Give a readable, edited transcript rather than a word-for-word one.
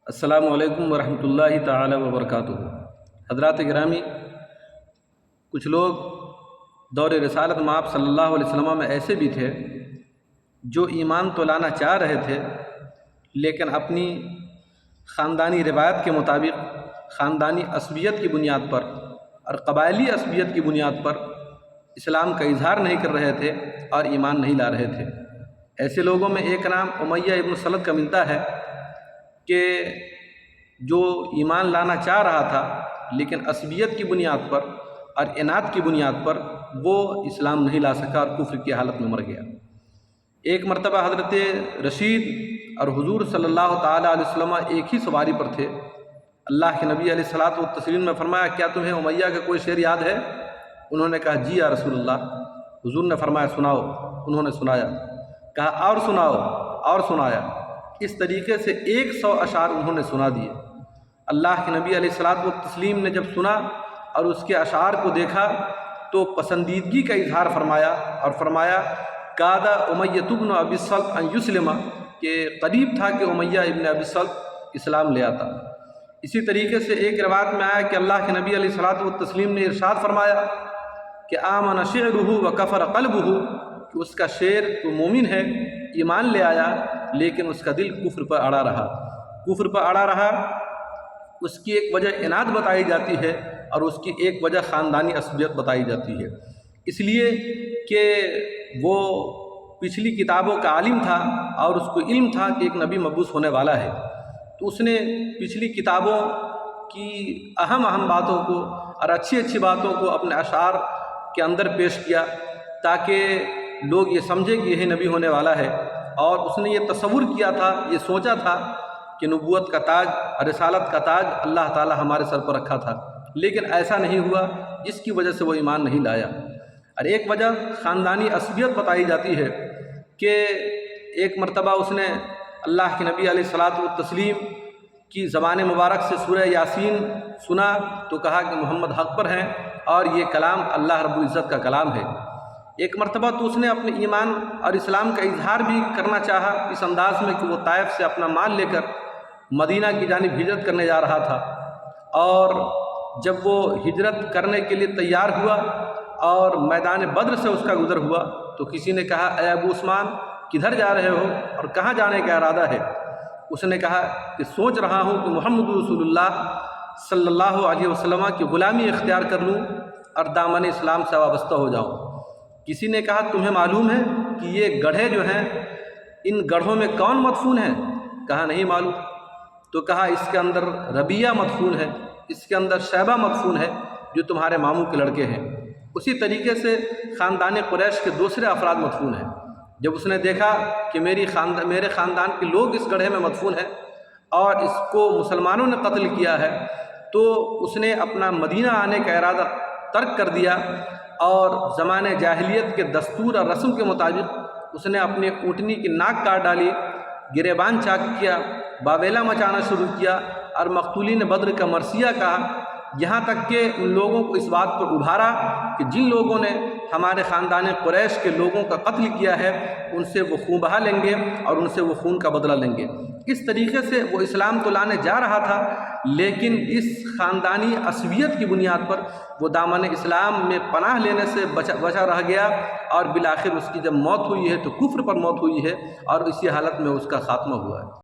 السلام علیکم ورحمۃ اللہ تعالی وبرکاتہ۔ حضرات گرامی، کچھ لوگ دور رسالت مآب صلی اللہ علیہ وسلم میں ایسے بھی تھے جو ایمان تو لانا چاہ رہے تھے، لیکن اپنی خاندانی روایت کے مطابق خاندانی عصبیت کی بنیاد پر اور قبائلی عصبیت کی بنیاد پر اسلام کا اظہار نہیں کر رہے تھے اور ایمان نہیں لا رہے تھے۔ ایسے لوگوں میں ایک نام امیہ ابن سلت کا ملتا ہے کہ جو ایمان لانا چاہ رہا تھا لیکن عصبیت کی بنیاد پر اور عناد کی بنیاد پر وہ اسلام نہیں لا سکا اور کفر کی حالت میں مر گیا۔ ایک مرتبہ حضرت رشید اور حضور صلی اللہ تعالیٰ علیہ وسلم ایک ہی سواری پر تھے۔ اللہ کے نبی علیہ الصلوۃ والتسلیم نے فرمایا، کیا تمہیں امیہ کا کوئی شعر یاد ہے؟ انہوں نے کہا، جی یا رسول اللہ۔ حضور نے فرمایا، سناؤ۔ انہوں نے سنایا۔ کہا، اور سناؤ، اور سنایا۔ اس طریقے سے 100 اشعار انہوں نے سنا دیے۔ اللہ کے نبی علیہ الصلوۃ والتسلیم نے جب سنا اور اس کے اشعار کو دیکھا تو پسندیدگی کا اظہار فرمایا اور فرمایا، کاد امیہ ابن ابی الصلت ان یسلم، کہ قریب تھا کہ امیہ ابن ابی الصلت اسلام لے آتا۔ اسی طریقے سے ایک روایت میں آیا کہ اللہ کے نبی علیہ الصلوۃ والتسلیم نے ارشاد فرمایا کہ آمن شعرہ وکفر قلبہ، کہ اس کا شعر تو مومن ہے، ایمان لے آیا، لیکن اس کا دل کفر پر اڑا رہا۔ کفر پر اڑا رہا، اس کی ایک وجہ عناد بتائی جاتی ہے اور اس کی ایک وجہ خاندانی عصبیت بتائی جاتی ہے، اس لیے کہ وہ پچھلی کتابوں کا عالم تھا اور اس کو علم تھا کہ ایک نبی مبعوث ہونے والا ہے، تو اس نے پچھلی کتابوں کی اہم باتوں کو اور اچھی باتوں کو اپنے اشعار کے اندر پیش کیا تاکہ لوگ یہ سمجھیں کہ یہ نبی ہونے والا ہے۔ اور اس نے یہ تصور کیا تھا، یہ سوچا تھا کہ نبوت کا تاج اور رسالت کا تاج اللہ تعالی ہمارے سر پر رکھا تھا، لیکن ایسا نہیں ہوا، جس کی وجہ سے وہ ایمان نہیں لایا۔ اور ایک وجہ خاندانی عصبیت بتائی جاتی ہے کہ ایک مرتبہ اس نے اللہ کے نبی علیہ الصلوۃ والتسلیم کی زبان مبارک سے سورہ یاسین سنا تو کہا کہ محمد حق پر ہیں اور یہ کلام اللہ رب العزت کا کلام ہے۔ ایک مرتبہ تو اس نے اپنے ایمان اور اسلام کا اظہار بھی کرنا چاہا اس انداز میں کہ وہ طائف سے اپنا مال لے کر مدینہ کی جانب ہجرت کرنے جا رہا تھا، اور جب وہ ہجرت کرنے کے لیے تیار ہوا اور میدان بدر سے اس کا گزر ہوا تو کسی نے کہا، اے ابو عثمان، کدھر جا رہے ہو اور کہاں جانے کا ارادہ ہے؟ اس نے کہا کہ سوچ رہا ہوں کہ محمد رسول اللہ صلی اللہ علیہ وسلم کی غلامی اختیار کر لوں اور دامن اسلام سے وابستہ ہو جاؤں۔ کسی نے کہا، تمہیں معلوم ہے کہ یہ گڑھے جو ہیں ان گڑھوں میں کون مدفون ہے؟ کہا، نہیں معلوم۔ تو کہا، اس کے اندر ربیہ مدفون ہے، اس کے اندر شیبہ مدفون ہے جو تمہارے ماموں کے لڑکے ہیں۔ اسی طریقے سے خاندان قریش کے دوسرے افراد مدفون ہیں۔ جب اس نے دیکھا کہ میرے خاندان کے لوگ اس گڑھے میں مدفون ہیں اور اس کو مسلمانوں نے قتل کیا ہے، تو اس نے اپنا مدینہ آنے کا ارادہ ترک کر دیا اور زمانے جاہلیت کے دستور اور رسم کے مطابق اس نے اپنے اونٹنی کی ناک کاٹ ڈالی، گریبان چاک کیا، باویلا مچانا شروع کیا اور مقتولین بدر کا مرثیہ کہا، یہاں تک کہ ان لوگوں کو اس بات پر ابھارا کہ جن لوگوں نے ہمارے خاندان قریش کے لوگوں کا قتل کیا ہے ان سے وہ خون بہا لیں گے اور ان سے وہ خون کا بدلہ لیں گے۔ اس طریقے سے وہ اسلام تو لانے جا رہا تھا، لیکن اس خاندانی عصبیت کی بنیاد پر وہ دامن اسلام میں پناہ لینے سے بچا رہ گیا، اور بالآخر اس کی جب موت ہوئی ہے تو کفر پر موت ہوئی ہے اور اسی حالت میں اس کا خاتمہ ہوا ہے۔